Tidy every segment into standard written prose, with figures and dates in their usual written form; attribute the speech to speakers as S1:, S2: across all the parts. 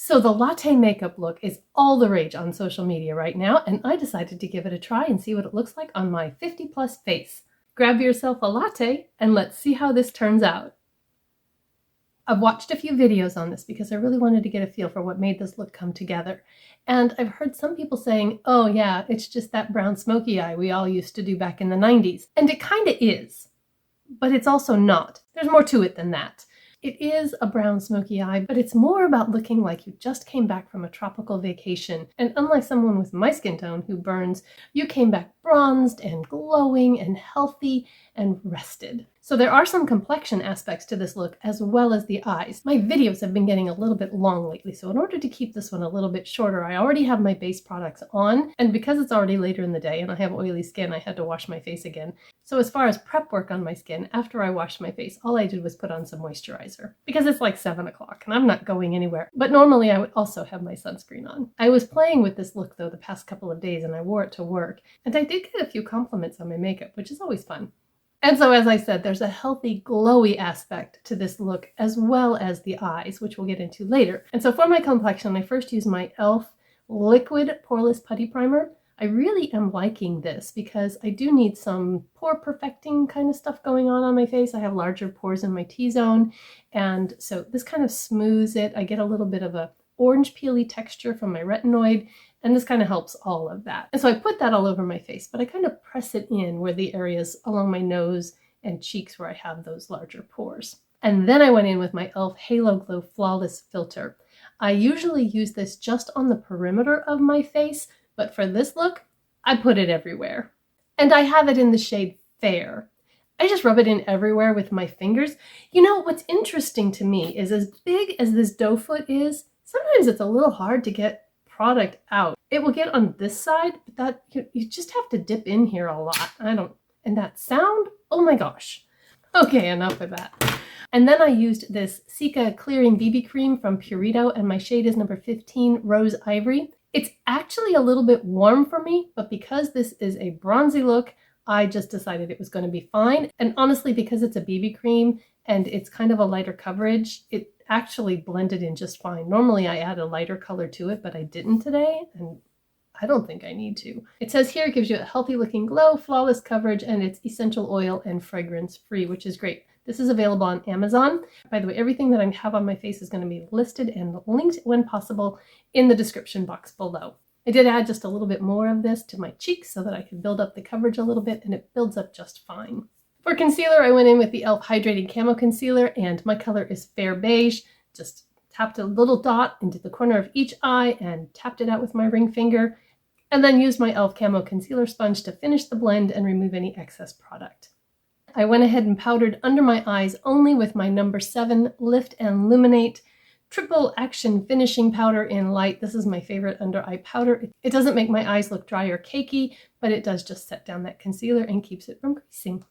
S1: So the latte makeup look is all the rage on social media right now, and I decided to give it a try and see what it looks like on my 50+ face. Grab yourself a latte and let's see how this turns out. I've watched a few videos on this because I really wanted to get a feel for what made this look come together. And I've heard some people saying, oh yeah, it's just that brown smoky eye we all used to do back in the 90s. And it kind of is, but it's also not. There's more to it than that. It is a brown smoky eye, but it's more about looking like you just came back from a tropical vacation. And unlike someone with my skin tone who burns, you came back bronzed and glowing and healthy and rested. So there are some complexion aspects to this look as well as the eyes. My videos have been getting a little bit long lately, so in order to keep this one a little bit shorter, I already have my base products on, and because it's already later in the day and I have oily skin, I had to wash my face again. So as far as prep work on my skin, after I washed my face, all I did was put on some moisturizer because it's like 7 o'clock and I'm not going anywhere. But normally I would also have my sunscreen on. I was playing with this look though the past couple of days and I wore it to work, and I did get a few compliments on my makeup, which is always fun. And so, as I said, there's a healthy, glowy aspect to this look as well as the eyes, which we'll get into later. And so for my complexion, I first used my e.l.f. Liquid Poreless Putty Primer. I really am liking this because I do need some pore perfecting kind of stuff going on my face. I have larger pores in my T-zone, and so this kind of smooths it. I get a little bit of a orange peely texture from my retinoid, and this kind of helps all of that. And so I put that all over my face, but I kind of press it in where the areas along my nose and cheeks where I have those larger pores. And then I went in with my e.l.f. Halo Glow Flawless Filter. I usually use this just on the perimeter of my face, but for this look, I put it everywhere. And I have it in the shade Fair. I just rub it in everywhere with my fingers. You know, what's interesting to me is as big as this doe foot is, sometimes it's a little hard to get product out. It will get on this side, but that you just have to dip in here a lot. And that sound, oh my gosh. Okay, enough of that. And then I used this Cica Clearing BB Cream from Purito, and my shade is number 15, Rose Ivory. It's actually a little bit warm for me, but because this is a bronzy look, I just decided it was going to be fine. And honestly, because it's a BB cream and it's kind of a lighter coverage, it actually blended in just fine. Normally I add a lighter color to it, but I didn't today, and I don't think I need to. It says here it gives you a healthy looking glow, flawless coverage, and it's essential oil and fragrance free, which is great. This is available on Amazon. By the way, everything that I have on my face is going to be listed and linked when possible in the description box below. I did add just a little bit more of this to my cheeks so that I could build up the coverage a little bit, and it builds up just fine. For concealer, I went in with the e.l.f. Hydrating Camo Concealer, and my color is Fair Beige. Just tapped a little dot into the corner of each eye and tapped it out with my ring finger, and then used my e.l.f. Camo Concealer Sponge to finish the blend and remove any excess product. I went ahead and powdered under my eyes only with my number 7 Lift and Luminate Triple Action Finishing Powder in Light. This is my favorite under eye powder. It doesn't make my eyes look dry or cakey, but it does just set down that concealer and keeps it from creasing.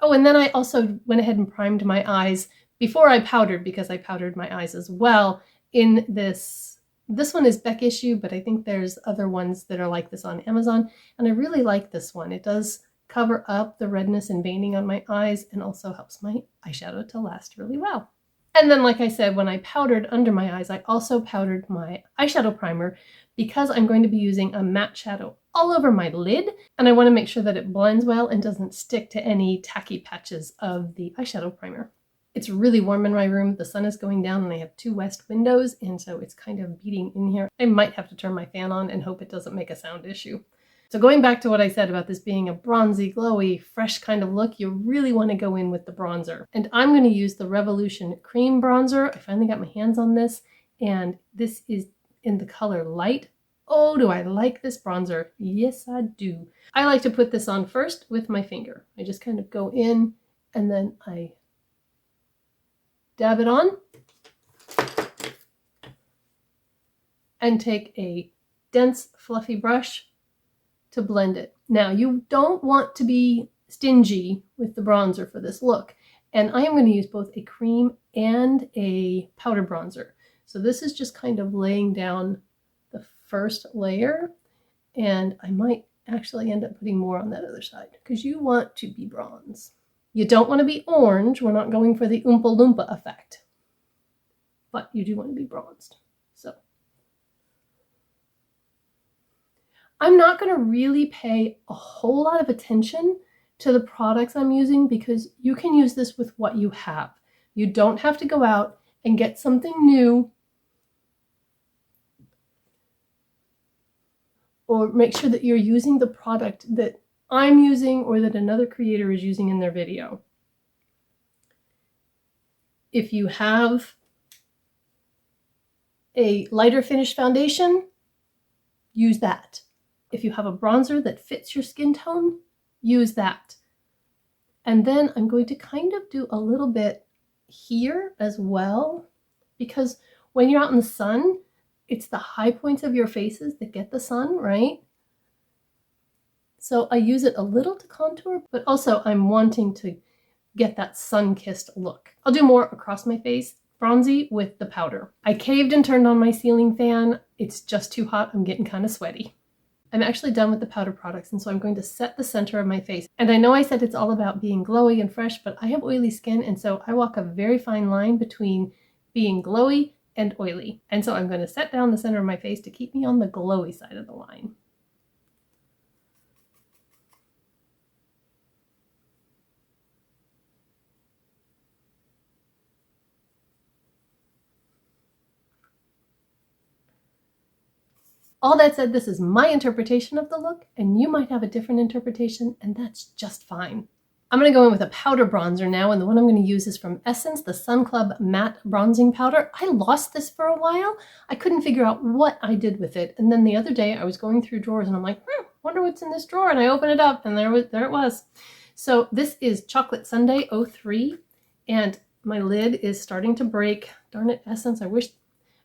S1: Oh, and then I also went ahead and primed my eyes before I powdered, because I powdered my eyes as well in this. This one is Beck Issue, but I think there's other ones that are like this on Amazon, and I really like this one. It does cover up the redness and veining on my eyes and also helps my eyeshadow to last really well. And then, like I said, when I powdered under my eyes, I also powdered my eyeshadow primer because I'm going to be using a matte shadow all over my lid, and I want to make sure that it blends well and doesn't stick to any tacky patches of the eyeshadow primer. It's really warm in my room. The sun is going down and I have 2 west windows, and so it's kind of beating in here. I might have to turn my fan on and hope it doesn't make a sound issue. So going back to what I said about this being a bronzy, glowy, fresh kind of look, you really want to go in with the bronzer. And I'm going to use the Revolution Cream Bronzer. I finally got my hands on this, and this is in the color Light. Oh, do I like this bronzer? Yes, I do. I like to put this on first with my finger. I just kind of go in and then I dab it on and take a dense, fluffy brush to blend it. Now, you don't want to be stingy with the bronzer for this look, and I am going to use both a cream and a powder bronzer. So this is just kind of laying down the first layer, and I might actually end up putting more on that other side because you want to be bronze. You don't want to be orange. We're not going for the Oompa Loompa effect, but you do want to be bronzed. So I'm not going to really pay a whole lot of attention to the products I'm using because you can use this with what you have. You don't have to go out and get something new or make sure that you're using the product that I'm using or that another creator is using in their video. If you have a lighter finish foundation, use that. If you have a bronzer that fits your skin tone, use that. And then I'm going to kind of do a little bit here as well, because when you're out in the sun, it's the high points of your faces that get the sun, right? So I use it a little to contour, but also I'm wanting to get that sun-kissed look. I'll do more across my face, bronzy with the powder. I caved and turned on my ceiling fan. It's just too hot. I'm getting kind of sweaty. I'm actually done with the powder products, and so I'm going to set the center of my face. And I know I said it's all about being glowy and fresh, but I have oily skin, and so I walk a very fine line between being glowy and oily. And so I'm going to set down the center of my face to keep me on the glowy side of the line. All that said, this is my interpretation of the look, and you might have a different interpretation, and that's just fine. I'm going to go in with a powder bronzer now, and the one I'm going to use is from Essence, the Sun Club Matte Bronzing Powder. I lost this for a while. I couldn't figure out what I did with it, and then the other day I was going through drawers, and I'm like, wonder what's in this drawer, and I open it up, and there it was. So this is Chocolate Sundae 03, and my lid is starting to break. Darn it, Essence, I wish...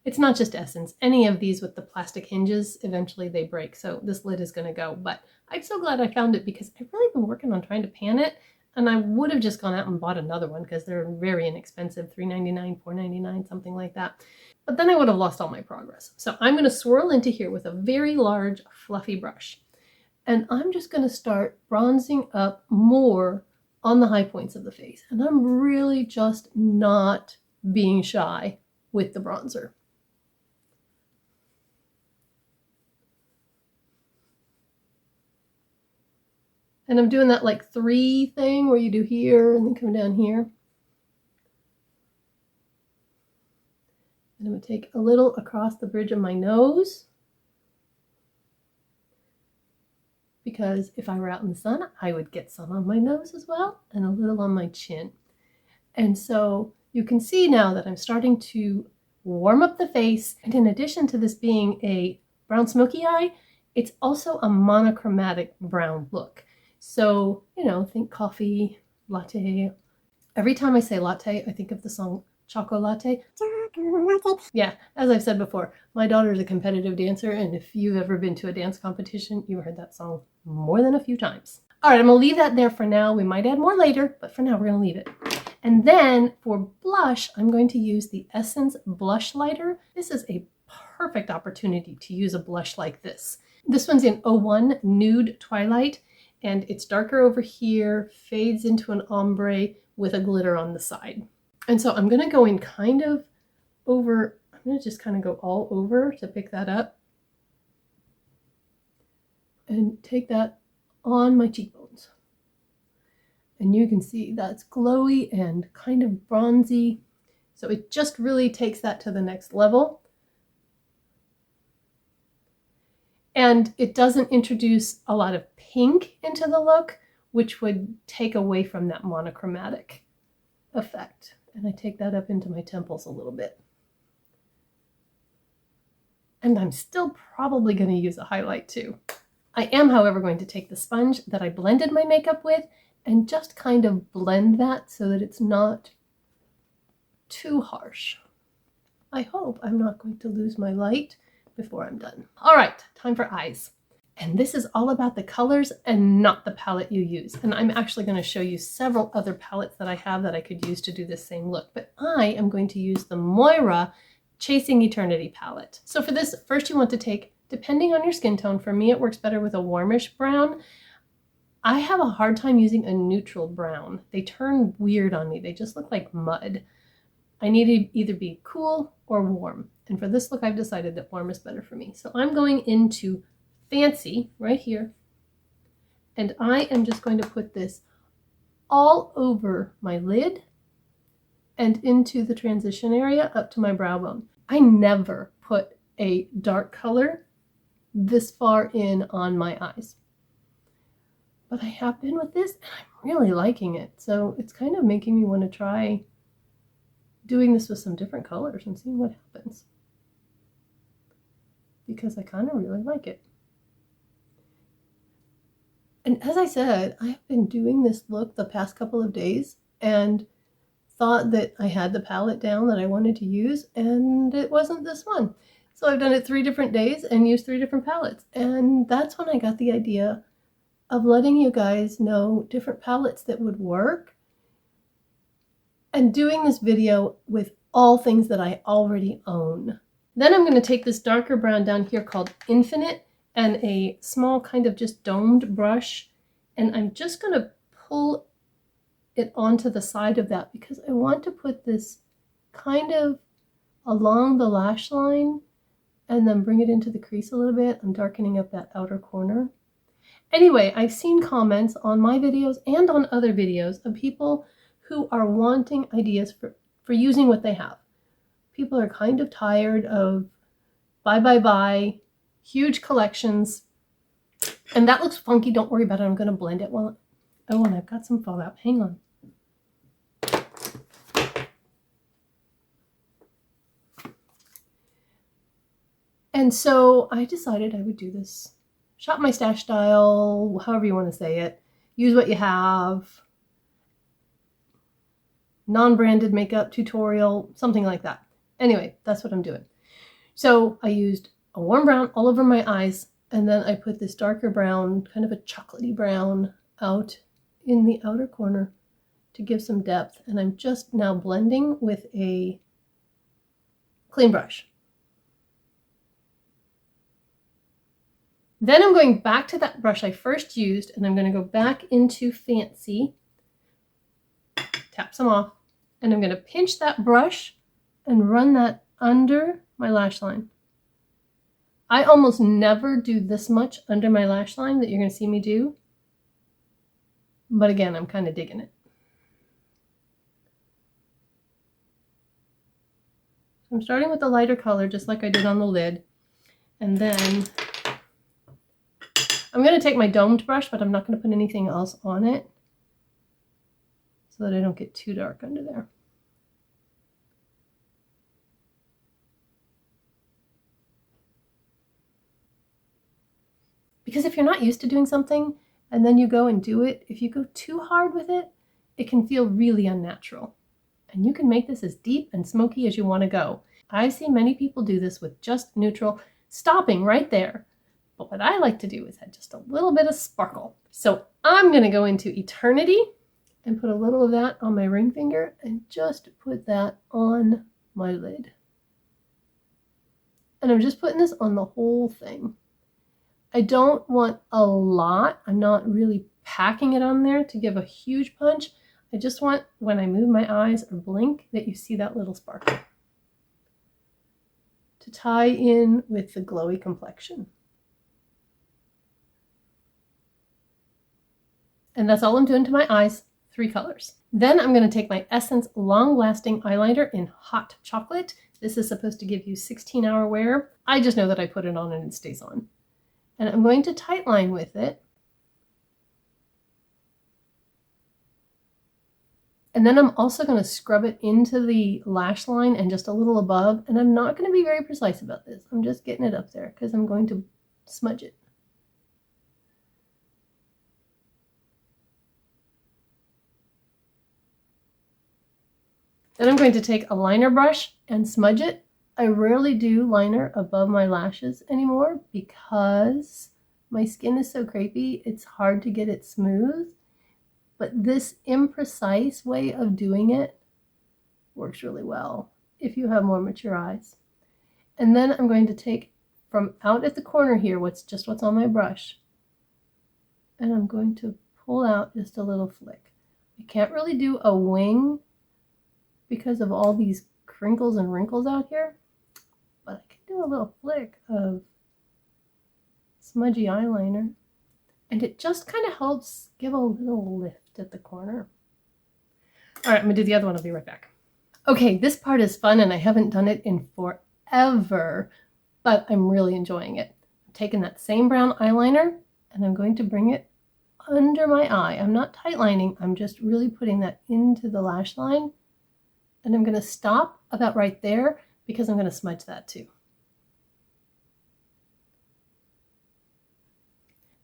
S1: It's not just Essence. Any of these with the plastic hinges, eventually they break. So this lid is going to go. But I'm so glad I found it because I've really been working on trying to pan it. And I would have just gone out and bought another one because they're very inexpensive, $3.99, $4.99, something like that. But then I would have lost all my progress. So I'm going to swirl into here with a very large fluffy brush. And I'm just going to start bronzing up more on the high points of the face. And I'm really just not being shy with the bronzer. And I'm doing that like 3 thing where you do here and then come down here. And I'm going to take a little across the bridge of my nose. Because if I were out in the sun, I would get some on my nose as well and a little on my chin. And so you can see now that I'm starting to warm up the face. And in addition to this being a brown smoky eye, it's also a monochromatic brown look. So, you know, think coffee, latte. Every time I say latte, I think of the song Choco Latte. Yeah, as I've said before, my daughter is a competitive dancer, and if you've ever been to a dance competition, you've heard that song more than a few times. All right, I'm going to leave that there for now. We might add more later, but for now, we're going to leave it. And then for blush, I'm going to use the Essence Blushlighter. This is a perfect opportunity to use a blush like this. This one's in 01 Nude Twilight. And it's darker over here, fades into an ombre with a glitter on the side. And so I'm going to go in kind of over, I'm going to just kind of go all over to pick that up. And take that on my cheekbones. And you can see that's glowy and kind of bronzy. So it just really takes that to the next level. And it doesn't introduce a lot of pink into the look, which would take away from that monochromatic effect. And I take that up into my temples a little bit. And I'm still probably going to use a highlight too. I am, however, going to take the sponge that I blended my makeup with and just kind of blend that so that it's not too harsh. I hope I'm not going to lose my light before I'm done. All right, time for eyes. And this is all about the colors and not the palette you use. And I'm actually going to show you several other palettes that I have that I could use to do this same look. But I am going to use the Moira Chasing Eternity palette. So for this, first you want to take, depending on your skin tone, for me it works better with a warmish brown. I have a hard time using a neutral brown. They turn weird on me. They just look like mud. I need to either be cool or warm. And for this look, I've decided that warm is better for me. So I'm going into Fancy right here. And I am just going to put this all over my lid and into the transition area up to my brow bone. I never put a dark color this far in on my eyes, but I have been with this and I'm really liking it. So it's kind of making me want to try doing this with some different colors and seeing what happens, because I kind of really like it. And as I said, I've been doing this look the past couple of days and thought that I had the palette down that I wanted to use, and it wasn't this one. So I've done it 3 different days and used 3 different palettes. And that's when I got the idea of letting you guys know different palettes that would work, and doing this video with all things that I already own. Then I'm going to take this darker brown down here called Infinite and a small kind of just domed brush, and I'm just going to pull it onto the side of that because I want to put this kind of along the lash line and then bring it into the crease a little bit. I'm darkening up that outer corner. Anyway, I've seen comments on my videos and on other videos of people who are wanting ideas for using what they have. People are kind of tired of buy, huge collections. And that looks funky. Don't worry about it. I'm going to blend it. Well, oh, and I've got some fallout. Hang on. And so I decided I would do this shop my stash style, however you want to say it. Use what you have. Non-branded makeup tutorial, something like that. Anyway, that's what I'm doing. So I used a warm brown all over my eyes, and then I put this darker brown, kind of a chocolatey brown, out in the outer corner to give some depth. And I'm just now blending with a clean brush. Then I'm going back to that brush I first used, and I'm going to go back into Fancy, tap some off, and I'm going to pinch that brush and run that under my lash line. I almost never do this much under my lash line that you're going to see me do, but again, I'm kind of digging it. So I'm starting with the lighter color, just like I did on the lid, and then I'm going to take my domed brush, but I'm not going to put anything else on it so that I don't get too dark under there. Because if you're not used to doing something and then you go and do it, if you go too hard with it, it can feel really unnatural. And you can make this as deep and smoky as you want to go. I've seen many people do this with just neutral, stopping right there. But what I like to do is add just a little bit of sparkle. So I'm going to go into Eternity and put a little of that on my ring finger and just put that on my lid. And I'm just putting this on the whole thing. I don't want a lot. I'm not really packing it on there to give a huge punch. I just want, when I move my eyes or blink, that you see that little sparkle to tie in with the glowy complexion. And that's all I'm doing to my eyes, 3 colors. Then I'm going to take my Essence Long Lasting Eyeliner in Hot Chocolate. This is supposed to give you 16-hour wear. I just know that I put it on and it stays on. And I'm going to tightline with it. And then I'm also going to scrub it into the lash line and just a little above. And I'm not going to be very precise about this. I'm just getting it up there because I'm going to smudge it. Then I'm going to take a liner brush and smudge it. I rarely do liner above my lashes anymore because my skin is so crepey, it's hard to get it smooth. But this imprecise way of doing it works really well if you have more mature eyes. And then I'm going to take from out at the corner here what's on my brush, and I'm going to pull out just a little flick. I can't really do a wing because of all these crinkles and wrinkles out here, but I can do a little flick of smudgy eyeliner. And it just kind of helps give a little lift at the corner. All right, I'm gonna do the other one. I'll be right back. Okay, this part is fun and I haven't done it in forever, but I'm really enjoying it. I'm taking that same brown eyeliner and I'm going to bring it under my eye. I'm not tightlining, I'm just really putting that into the lash line. And I'm gonna stop about right there because I'm gonna smudge that too.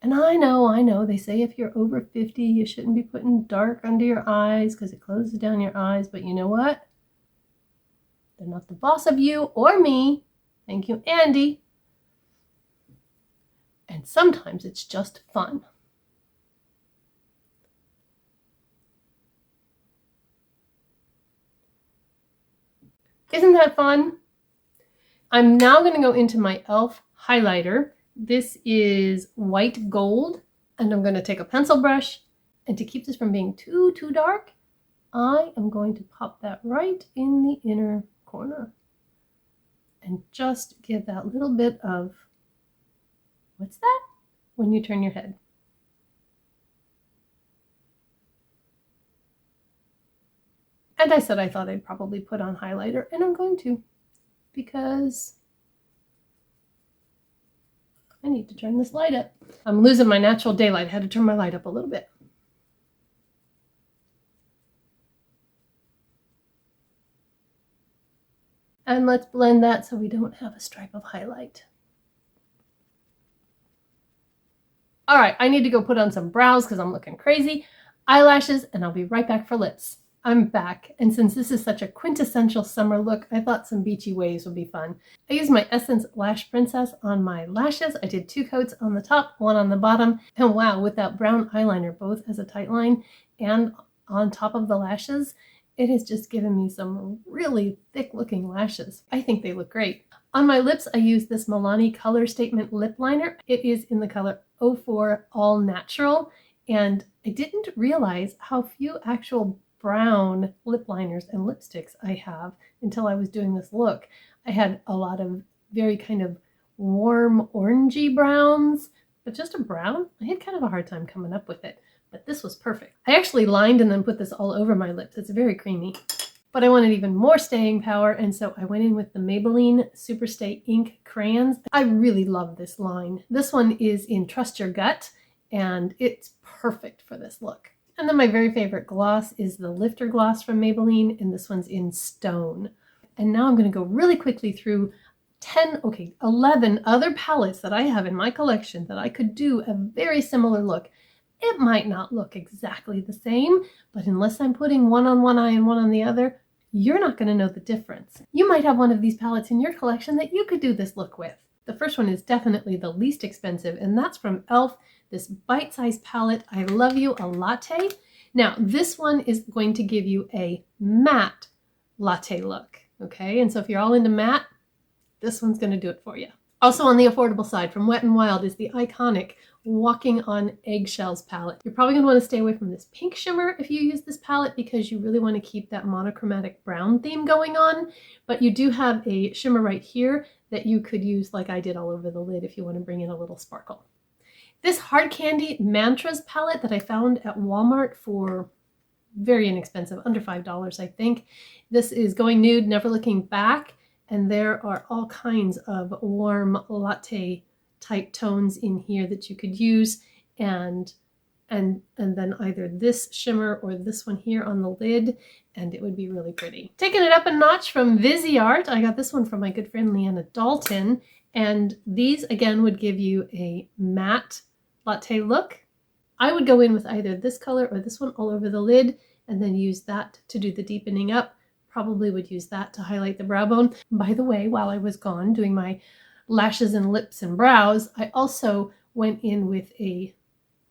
S1: And I know, they say if you're over 50, you shouldn't be putting dark under your eyes because it closes down your eyes, but you know what? They're not the boss of you or me. Thank you, Andy. And sometimes it's just fun. Isn't that fun? I'm now going to go into my e.l.f. highlighter. This is white gold, and I'm going to take a pencil brush, and to keep this from being too dark, I am going to pop that right in the inner corner and just give that little bit of, what's that? When you turn your head. And I said I thought I'd probably put on highlighter, and I'm going to, because I need to turn this light up. I'm losing my natural daylight. I had to turn my light up a little bit. And let's blend that so we don't have a stripe of highlight. All right, I need to go put on some brows because I'm looking crazy, eyelashes, and I'll be right back for lips. I'm back, and since this is such a quintessential summer look, I thought some beachy waves would be fun. I used my Essence Lash Princess on my lashes. I did 2 coats on the top, 1 on the bottom, and wow, with that brown eyeliner, both as a tight line and on top of the lashes, it has just given me some really thick looking lashes. I think they look great. On my lips, I used this Milani Color Statement Lip Liner. It is in the color 04 All Natural, and I didn't realize how few actual brown lip liners and lipsticks I have until I was doing this look. I had a lot of very kind of warm orangey browns, but just a brown, I had kind of a hard time coming up with it, but this was perfect. I actually lined and then put this all over my lips. It's very creamy, but I wanted even more staying power, and so I went in with the Maybelline Superstay Ink crayons. I really love this line. This one is in Trust Your Gut, and it's perfect for this look. And then my very favorite gloss is the Lifter Gloss from Maybelline, and this one's in Stone. And now I'm going to go really quickly through 11 other palettes that I have in my collection that I could do a very similar look. It might not look exactly the same, but unless I'm putting one on one eye and one on the other, you're not going to know the difference. You might have one of these palettes in your collection that you could do this look with. The first one is definitely the least expensive, and that's from e.l.f. This bite-sized palette, I Love You, a Latte. Now, this one is going to give you a matte latte look, okay? And so if you're all into matte, this one's going to do it for you. Also on the affordable side, from Wet n Wild, is the iconic Walking on Eggshells palette. You're probably going to want to stay away from this pink shimmer if you use this palette because you really want to keep that monochromatic brown theme going on, but you do have a shimmer right here that you could use like I did all over the lid if you want to bring in a little sparkle. This Hard Candy Mantras palette that I found at Walmart for very inexpensive, under $5, I think. This is Going Nude, Never Looking Back, and there are all kinds of warm latte type tones in here that you could use, and then either this shimmer or this one here on the lid, and it would be really pretty. Taking it up a notch from Viseart, I got this one from my good friend Leanna Dalton, and these again would give you a matte latte look. I would go in with either this color or this one all over the lid and then use that to do the deepening up. Probably would use that to highlight the brow bone. By the way, while I was gone doing my lashes and lips and brows, I also went in with a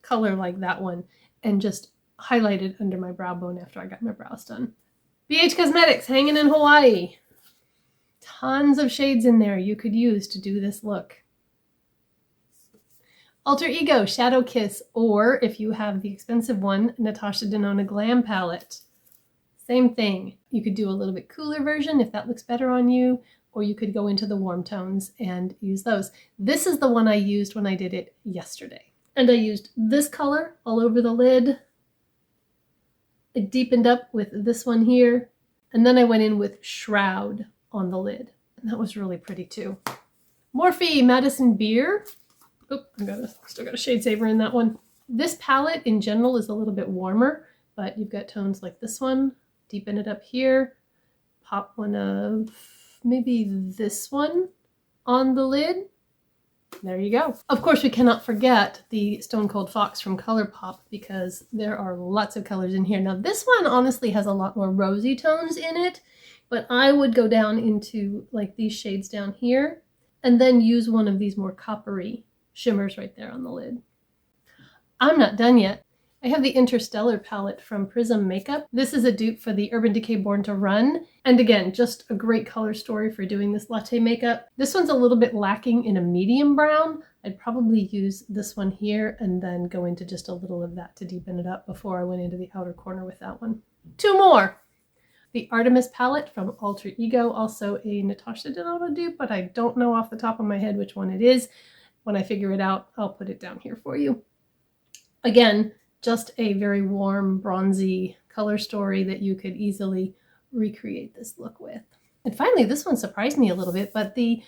S1: color like that one and just highlighted under my brow bone after I got my brows done. BH Cosmetics, hanging in Hawaii. Tons of shades in there you could use to do this look. Alter Ego Shadow Kiss, or if you have the expensive one, Natasha Denona Glam Palette. Same thing. You could do a little bit cooler version if that looks better on you, or you could go into the warm tones and use those. This is the one I used when I did it yesterday. And I used this color all over the lid. I deepened up with this one here. And then I went in with Shroud on the lid. And that was really pretty too. Morphe Madison Beer. Oh, still got a shade saver in that one. This palette in general is a little bit warmer, but you've got tones like this one. Deepen it up here. Pop one of maybe this one on the lid. There you go. Of course, we cannot forget the Stone Cold Fox from ColourPop because there are lots of colors in here. Now, this one honestly has a lot more rosy tones in it, but I would go down into like these shades down here and then use one of these more coppery shimmers right there on the lid. I'm not done yet. I have the Interstellar palette from Prism Makeup. This is a dupe for the Urban Decay Born to Run. And again, just a great color story for doing this latte makeup. This one's a little bit lacking in a medium brown. I'd probably use this one here and then go into just a little of that to deepen it up before I went into the outer corner with that one. Two more. The Artemis palette from Alter Ego, also a Natasha Denona dupe, but I don't know off the top of my head which one it is. When I figure it out, I'll put it down here for you. Again, just a very warm, bronzy color story that you could easily recreate this look with. And finally, this one surprised me a little bit, but the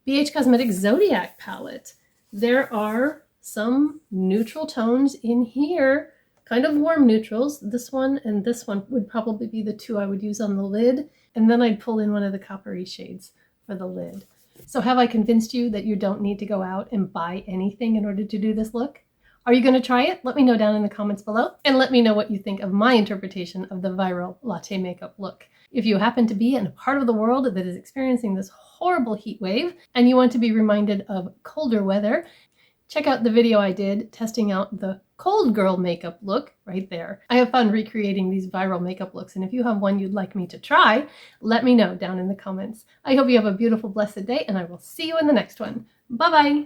S1: BH Cosmetics Zodiac palette. There are some neutral tones in here, kind of warm neutrals. This one and this one would probably be the two I would use on the lid. And then I'd pull in one of the coppery shades for the lid. So have I convinced you that you don't need to go out and buy anything in order to do this look? Are you going to try it? Let me know down in the comments below, and let me know what you think of my interpretation of the viral latte makeup look. If you happen to be in a part of the world that is experiencing this horrible heat wave and you want to be reminded of colder weather, check out the video I did testing out the cold girl makeup look right there. I have fun recreating these viral makeup looks, and if you have one you'd like me to try, let me know down in the comments. I hope you have a beautiful, blessed day, and I will see you in the next one. Bye-bye!